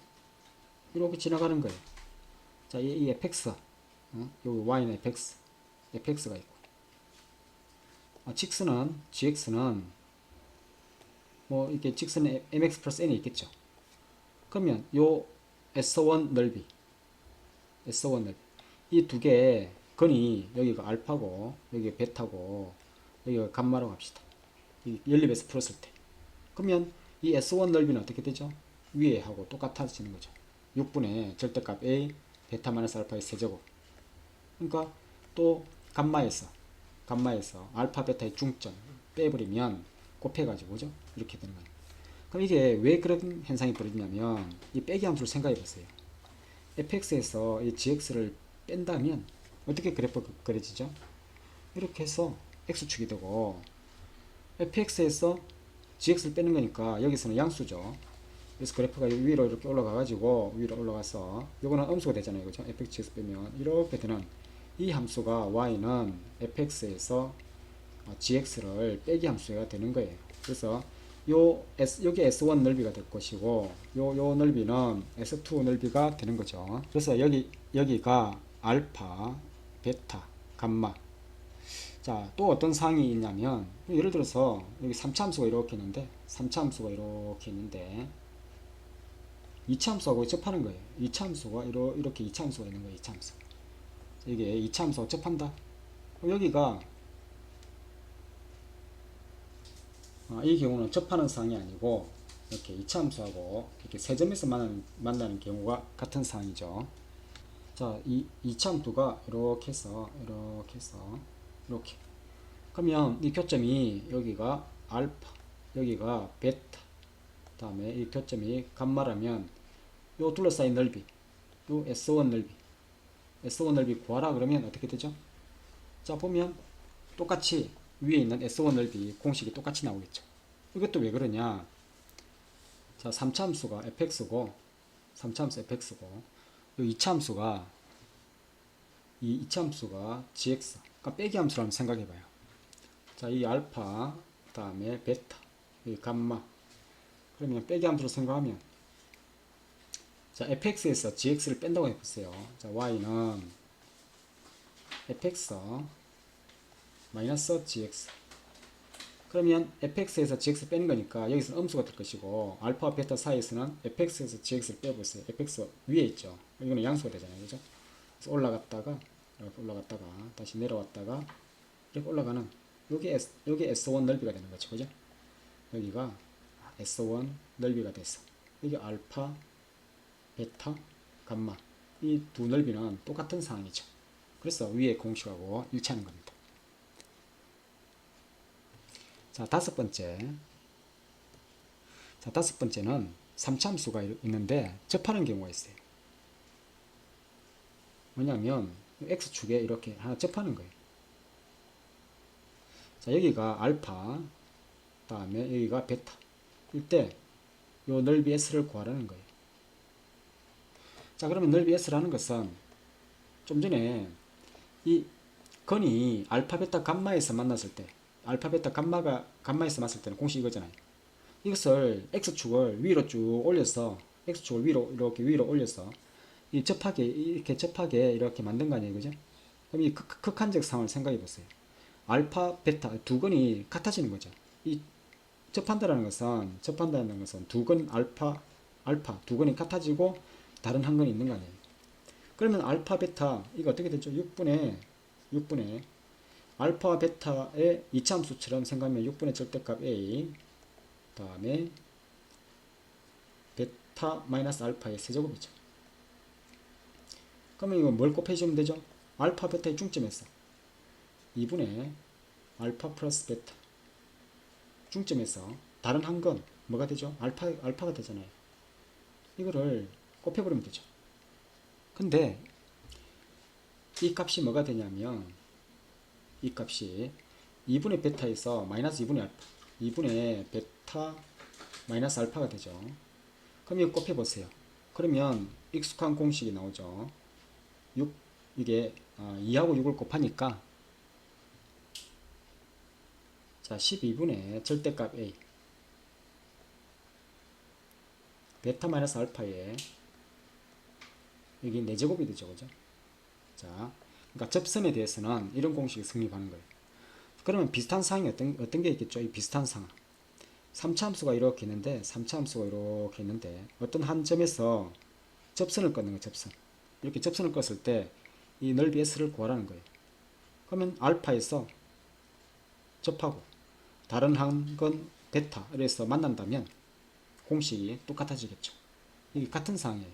[SPEAKER 1] 이렇게 지나가는 거예요. 자, 이 fx, 여기 y는 fx가 있고, 직선은, gx는, 뭐, 이렇게 직선에 mx 플러스 n이 있겠죠. 그러면 요 S1 넓이, 이 두 개의 근이 여기가 알파고, 여기가 베타고, 여기가 감마라고 합시다. 이 연립에서 풀었을 때. 그러면 이 S1 넓이는 어떻게 되죠? 위에 하고 똑같아지는 거죠. 6분의 절대값 A 베타 마이너스 알파의 세제곱. 그러니까 또 감마에서 알파 베타의 중점 빼버리면 곱해가지고 그죠? 이렇게 되는 거예요. 그럼 이게 왜 그런 현상이 벌어지냐면 이 빼기 함수를 생각해 보세요. fx에서 이 gx를 뺀다면 어떻게 그래프가 그려지죠? 이렇게 해서 x축이 되고, fx에서 gx를 빼는 거니까 여기서는 양수죠. 그래서 그래프가 위로 이렇게 올라가 가지고 위로 올라가서 요거는 음수가 되잖아요. 그죠? fx에서 빼면 이렇게 되는 이 함수가 y는 fx에서 gx를 빼기 함수가 되는 거예요. 그래서 여기 S1 넓이가 될 것이고 요 넓이는 S2 넓이가 되는 거죠. 그래서 여기가 알파, 베타, 감마. 자, 또 어떤 사항이 있냐면 예를 들어서 여기 3차함수가 이렇게 있는데 3차함수가 이렇게 있는데 2차함수하고 접하는 거예요. 2차함수가 이렇게 2차함수가 있는 거예요. 2차함수. 이게 2차함수하고 접한다. 여기가 이 경우는 접하는 상황이 아니고 이렇게 2차 함수하고 이렇게 세 점에서 만나는 경우가 같은 상황이죠. 자, 이 2차 함수가 이렇게 해서 이렇게 그러면 이 교점이 여기가 알파, 여기가 베타, 다음에 이 교점이 감마라면 요 둘러싸인 넓이, 요 S1 넓이 구하라 그러면 어떻게 되죠? 자, 보면 똑같이 위에 있는 S1 넓이 공식이 똑같이 나오겠죠. 이것도 왜 그러냐? 자, 3차 함수가 fx고 3차 함수 fx고 이 2차 함수가 이 2차 함수가 gx. 그러니까 빼기 함수라고 생각해 봐요. 자, 이 알파, 그다음에 베타, 이 감마. 그러면 빼기 함수로 생각하면 자, fx에서 gx를 뺀다고 해 보세요. 자, y는 fx 마이너스 gx. 그러면 fx에서 gx 빼는 거니까 여기서는 음수가 될 것이고 알파와 베타 사이에서는 fx에서 gx를 빼보세요. fx 위에 있죠. 이거는 양수가 되잖아요. 그죠? 그래서 올라갔다가 이렇게 올라갔다가 다시 내려왔다가 이렇게 올라가는 요게 S1 넓이가 되는 거죠. 그죠? 여기가 S1 넓이가 됐어. 여기 알파, 베타, 감마. 이 두 넓이는 똑같은 상황이죠. 그래서 위에 공식하고 일치하는 겁니다. 자, 다섯 번째는 3차 함수가 있는데 접하는 경우가 있어요. 뭐냐면 x축에 이렇게 하나 접하는 거예요. 자, 여기가 알파, 다음에 여기가 베타 일 때 요 넓이 s를 구하라는 거예요. 자, 그러면 넓이 s라는 것은 좀 전에 이 건이 알파, 베타, 감마에서 만났을 때 알파, 베타, 감마에서 만났을 때는 공식이 이거잖아요. 이것을 x축을 위로 쭉 올려서 x축을 위로 이렇게 위로 올려서 이 접하게 이렇게 만든 거 아니에요. 그죠? 그럼 이 극한적 상황을 생각해 보세요. 알파, 베타 두 건이 같아지는 거죠. 이 접한다는 것은 두 건 알파 두 건이 같아지고 다른 한 건이 있는 거 아니에요. 그러면 알파, 베타 이거 어떻게 되죠? 6분의 알파와 베타의 이차함수처럼 생각하면 6분의 절대값 a 다음에 베타 마이너스 알파의 세제곱이죠. 그러면 이거 뭘 곱해주면 되죠? 알파, 베타의 중점에서 2분의 알파 플러스 베타 중점에서 다른 한 건 뭐가 되죠? 알파가 되잖아요. 이거를 곱해버리면 되죠. 근데 이 값이 뭐가 되냐면 이 값이 2분의 베타에서 마이너스 2분의 알파 2분의 베타 마이너스 알파가 되죠. 그럼 이거 곱해보세요. 그러면 익숙한 공식이 나오죠. 6 이게 2하고 6을 곱하니까 자 12분의 절대값 a 베타 마이너스 알파에 여기 4제곱이 되죠. 그죠? 자, 그러니까 접선에 대해서는 이런 공식이 성립하는 거예요. 그러면 비슷한 상황이 어떤 게 있겠죠? 이 비슷한 상황. 3차 함수가 이렇게 있는데 어떤 한 점에서 접선을 끊는 거예요. 접선. 이렇게 접선을 껐을 때 이 넓이 s를 구하라는 거예요. 그러면 알파에서 접하고 다른 한 건 베타 이래서 만난다면 공식이 똑같아지겠죠. 이게 같은 상황이에요.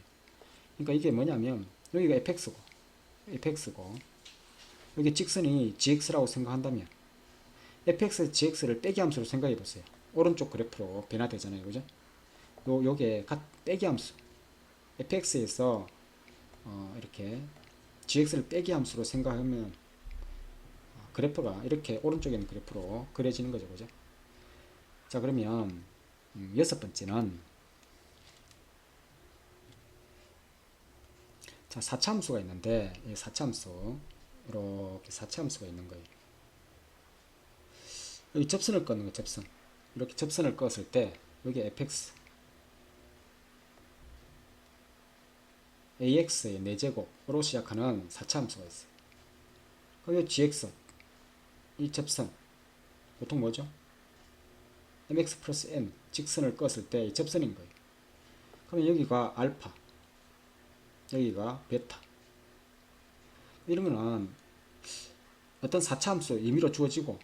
[SPEAKER 1] 그러니까 이게 뭐냐면 여기가 fx고 여기 직선이 gx라고 생각한다면 fx에서 gx를 빼기 함수로 생각해 보세요. 오른쪽 그래프로 변화되잖아요. 그죠? 요게 빼기 함수 fx에서 이렇게 gx를 빼기 함수로 생각하면 그래프가 이렇게 오른쪽에 있는 그래프로 그려지는 거죠. 그죠? 자, 그러면 여섯 번째는 자, 사차함수가 있는데 이 사차함수 이렇게 사차함수가 있는 거예요. 여기 접선을 끄는 거 접선. 이렇게 접선을 껐을 때 여기 fx ax의 4제곱으로 시작하는 사차함수가 있어요. 그리고 gx 이 접선 보통 뭐죠? mx 플러스 n 직선을 껐을 때 이 접선인 거예요. 그러면 여기가 알파, 여기가 베타. 이런 거는 어떤 사차함수 임의로 주어지고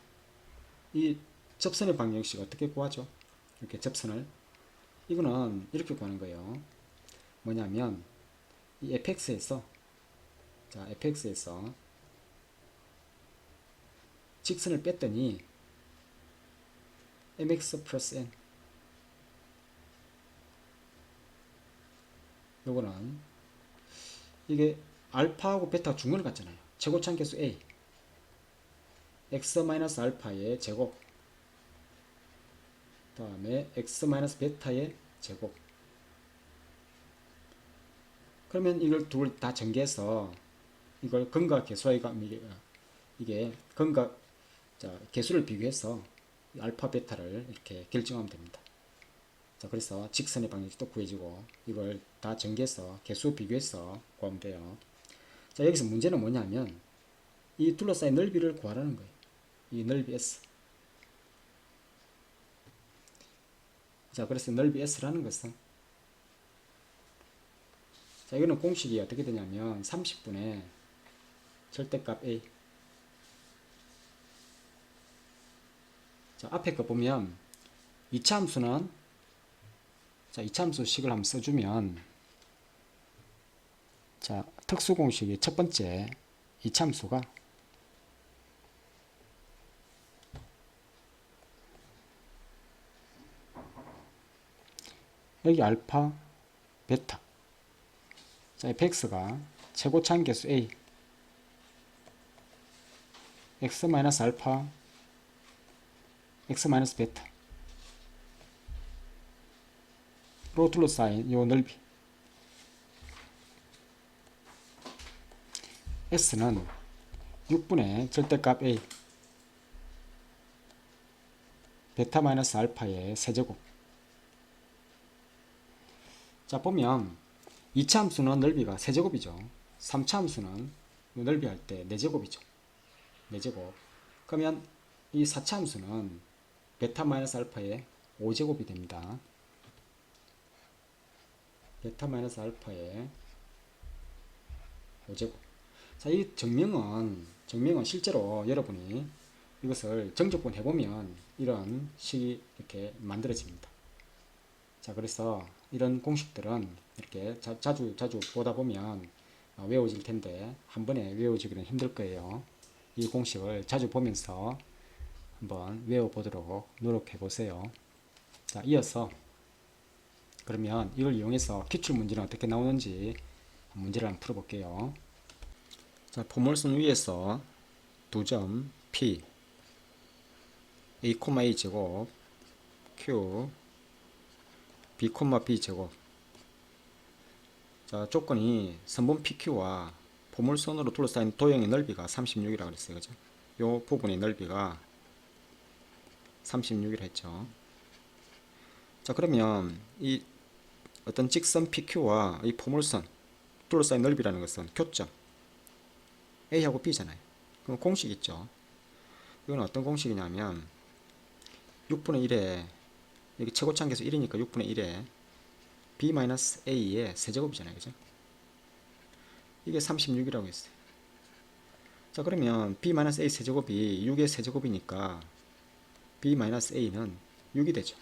[SPEAKER 1] 이 접선의 방정식 어떻게 구하죠? 이렇게 접선을 이거는 이렇게 구하는 거예요. 뭐냐면 이 fx에서 자 fx에서 직선을 뺐더니 mx 플러스 n 요거는 이게 알파하고 베타 중근을 갖잖아요. 최고차항 계수 a x 마이너스 알파의 제곱 다음에 x 마이너스 베타의 제곱. 그러면 이걸 둘 다 전개해서 이걸 근과 계수가 이게 근과 자 계수를 비교해서 알파 베타를 이렇게 결정하면 됩니다. 자 그래서 직선의 방정식도 구해지고 이걸 다 전개해서 계수 비교해서 구하면 돼요. 자 여기서 문제는 뭐냐면 이 둘러싸인 넓이를 구하라는 거예요. 이 넓이 S. 자 그래서 넓이 S라는 것은 자 이거는 공식이 어떻게 되냐면 30분의 절대값 A. 자 앞에 거 보면 이차함수는 자 이차함수식을 한번 써주면 자 특수공식이 첫 번째 이차함수가 여기 알파 베타 자 fx가 최고차항 계수 a x 마이너스 알파 x 마이너스 베타 로 둘러싸인 요 넓이 s는 6분의 절대값 a 베타 마이너스 알파의 세제곱. 자 보면 2차 함수는 넓이가 세제곱이죠. 3차 함수는 넓이 할 때 4제곱이죠. 4제곱. 그러면 이 4차 함수는 베타 마이너스 알파의 5제곱이 됩니다. 베타 마이너스 알파의 5제곱. 자, 이 정명은 실제로 여러분이 이것을 정적분 해보면 이런 식이 이렇게 만들어집니다. 자, 그래서 이런 공식들은 이렇게 자주 보다 보면 외워질 텐데 한 번에 외워지기는 힘들 거예요. 이 공식을 자주 보면서 한번 외워보도록 노력해 보세요. 자, 이어서 그러면 이걸 이용해서 기출문제는 어떻게 나오는지 문제를 한번 풀어볼게요. 자, 포물선 위에서 두 점 P A, A 제곱 Q B, B 제곱. 자, 조건이 선분 PQ와 포물선으로 둘러싸인 도형의 넓이가 36이라고 그랬어요. 그죠? 요 부분의 넓이가 36이라 했죠. 자, 그러면 이 어떤 직선 PQ와 이 포물선 둘러싸인 넓이라는 것은 교점 A하고 B잖아요. 그럼 공식 있죠. 이건 어떤 공식이냐면 6분의 1에 여기 최고차항 계수 1이니까 6분의 1에 B-A의 세제곱이잖아요. 그죠? 이게 36이라고 했어요. 자, 그러면 B-A 세제곱이 6의 세제곱이니까 B-A는 6이 되죠.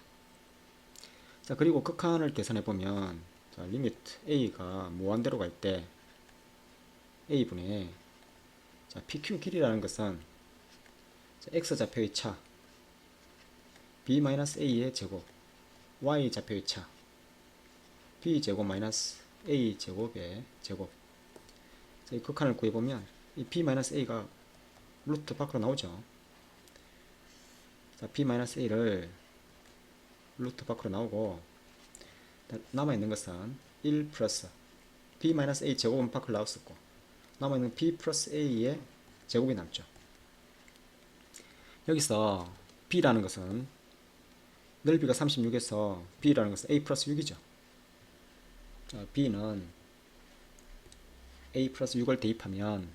[SPEAKER 1] 자, 그리고 극한을 계산해보면 자, 리미트 A가 무한대로 갈 때 A분의 자, PQ 길이라는 것은 자, X좌표의 차 B-A의 제곱 Y좌표의 차 B제곱 마이너스 A제곱의 제곱. 자, 이 극한을 구해보면 이 B-A가 루트 밖으로 나오죠. 자, B-A를 루트 밖으로 나오고 남아있는 것은 1 플러스 b-a 제곱은 밖을 나왔었고 남아있는 b 플러스 a의 제곱이 남죠. 여기서 b라는 것은 넓이가 36에서 b라는 것은 a 플러스 6이죠. 자, b는 a 플러스 6을 대입하면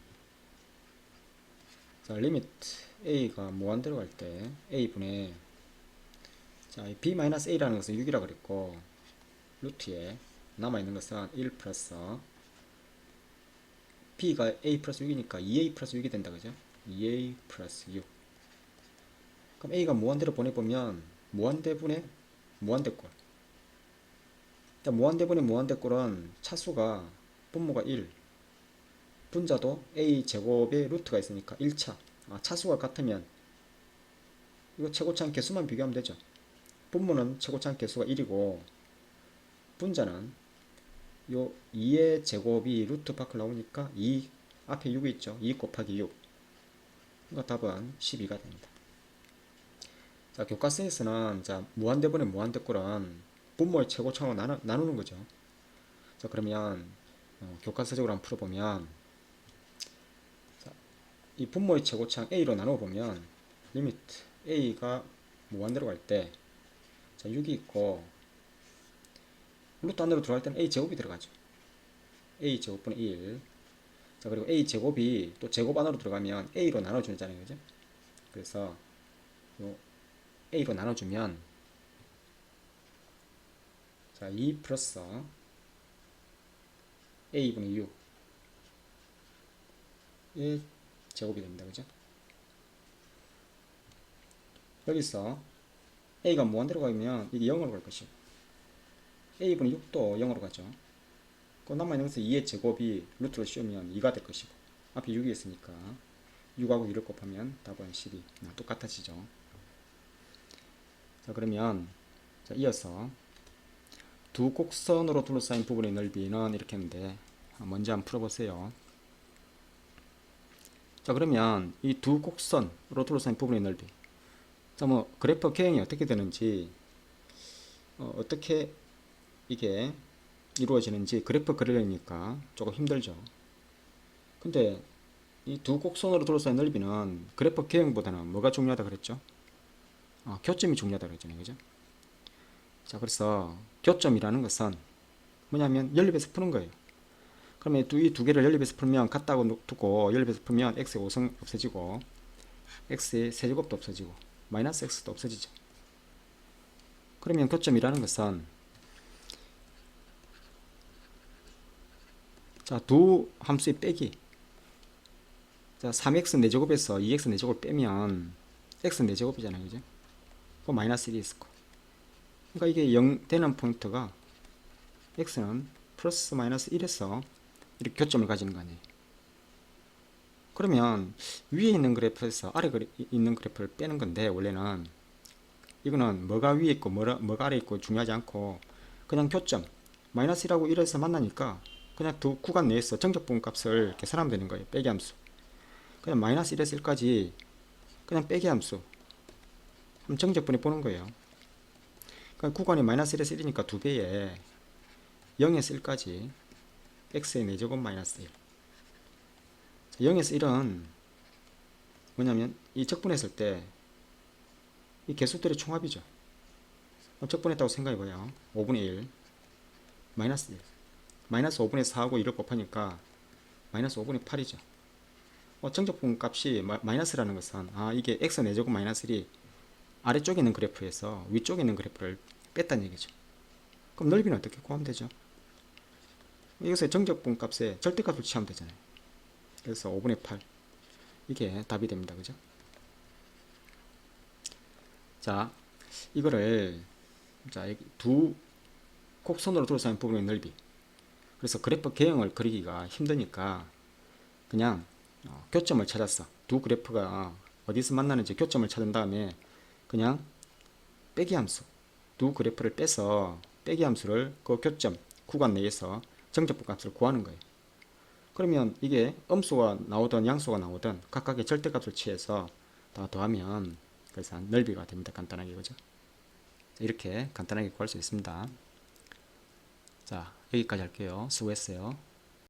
[SPEAKER 1] 자, 리미트 a가 무한대로 갈 때 a분의 자, b-a라는 것은 6이라 그랬고 루트에 남아있는 것은 1 플러스 b가 a 플러스 6이니까 2a 플러스 6이 된다 그죠? 2a 플러스 6. 그럼 a가 무한대로 보내보면 무한대분의 무한대꼴. 일단 무한대분의 무한대꼴은 차수가 분모가 1 분자도 a 제곱의 루트가 있으니까 1차 차수가 같으면 이거 최고차항 개수만 비교하면 되죠. 분모는 최고차항 개수가 1이고 분자는 요 2의 제곱이 루트 밖을 나오니까 2 앞에 6이 있죠. 2 곱하기 6. 그러니까 답은 12가 됩니다. 자, 교과서에서는 자, 무한대분의 무한대꼴은 분모의 최고차항을 나누는 거죠. 자, 그러면 교과서적으로 한번 풀어보면 자, 이 분모의 최고차항 a로 나눠보면 리미트 a가 무한대로 갈 때 자, 6이 있고 루트 안으로 들어갈 때는 a 제곱이 들어가죠. a 제곱분의 1. 자, 그리고 a 제곱이 또 제곱 안으로 들어가면 a로 나눠주잖아요, 그죠? 그래서 요 a로 나눠주면 자, 2 플러스 a분의 6의 제곱이 됩니다, 그죠? 여기서 a가 무한대로 가면 이게 0으로 갈 것이고 a분의 6도 0으로 가죠. 그 남아있는 것은 2의 제곱이 루트로 씌우면 2가 될 것이고 앞에 6이 있으니까 6하고 2를 곱하면 답은 12 똑같아지죠. 자, 그러면 자, 이어서 두 곡선으로 둘러싸인 부분의 넓이는 이렇게 했는데 먼저 한번 풀어보세요. 자, 그러면 이 두 곡선으로 둘러싸인 부분의 넓이 자, 뭐 그래프 계형이 어떻게 되는지 어떻게 이게 이루어지는지 그래프 그리려니까 조금 힘들죠. 근데 이 두 곡선으로 둘러싸인 넓이는 그래프 계형보다는 뭐가 중요하다 그랬죠? 교점이 중요하다 그랬잖아요, 그죠? 자, 그래서 교점이라는 것은 뭐냐면 연립해서 푸는 거예요. 그러면 이 두 개를 연립해서 풀면 같다고 두고 연립해서 풀면 x의 5승 없어지고 x의 세제곱도 없어지고 마이너스 x도 없어지죠. 그러면 교점이라는 것은 자, 두 함수의 빼기 자, 3x 4제곱에서 2x 4제곱을 빼면 x 4제곱이잖아요, 그죠? 그 마이너스 1이 있을 거. 그러니까 이게 0 되는 포인트가 x는 플러스 마이너스 1에서 이렇게 교점을 가지는 거 아니에요. 그러면 위에 있는 그래프에서 아래 있는 그래프를 빼는 건데 원래는 이거는 뭐가 위에 있고 뭐가 아래 있고 중요하지 않고 그냥 교점 마이너스 1하고 1에서 만나니까 그냥 두 구간 내에서 정적분 값을 계산하면 되는 거예요. 빼기 함수. 그냥 마이너스 1에서 1까지 그냥 빼기 함수 그럼 정적분이 보는 거예요. 그러니까 구간이 마이너스 1에서 1이니까 두 배에 0에서 1까지 x의 4제곱 마이너스 1 0에서 1은 뭐냐면 이 적분했을 때 이 개수들의 총합이죠. 적분했다고 생각해봐요. 5분의 1 마이너스 1 마이너스 5분의 4하고 1을 곱하니까 마이너스 5분의 8이죠. 정적분 값이 마이너스라는 것은 이게 x 4제곱 마이너스 1이 아래쪽에 있는 그래프에서 위쪽에 있는 그래프를 뺐다는 얘기죠. 그럼 넓이는 어떻게 구하면 되죠? 이것의 정적분 값에 절대값을 취하면 되잖아요. 그래서 5분의 8 이게 답이 됩니다. 그죠? 자, 이거를 자, 두 곡선으로 둘러싸인 부분의 넓이 그래서 그래프 개형을 그리기가 힘드니까 그냥 교점을 찾았어. 두 그래프가 어디서 만나는지 교점을 찾은 다음에 그냥 빼기 함수 두 그래프를 빼서 빼기 함수를 그 교점 구간 내에서 정적분 값을 구하는 거예요. 그러면 이게 음수가 나오든 양수가 나오든 각각의 절대값을 취해서 다 더하면 그래서 넓이가 됩니다. 간단하게 그죠? 이렇게 간단하게 구할 수 있습니다. 자, 여기까지 할게요. 수고했어요.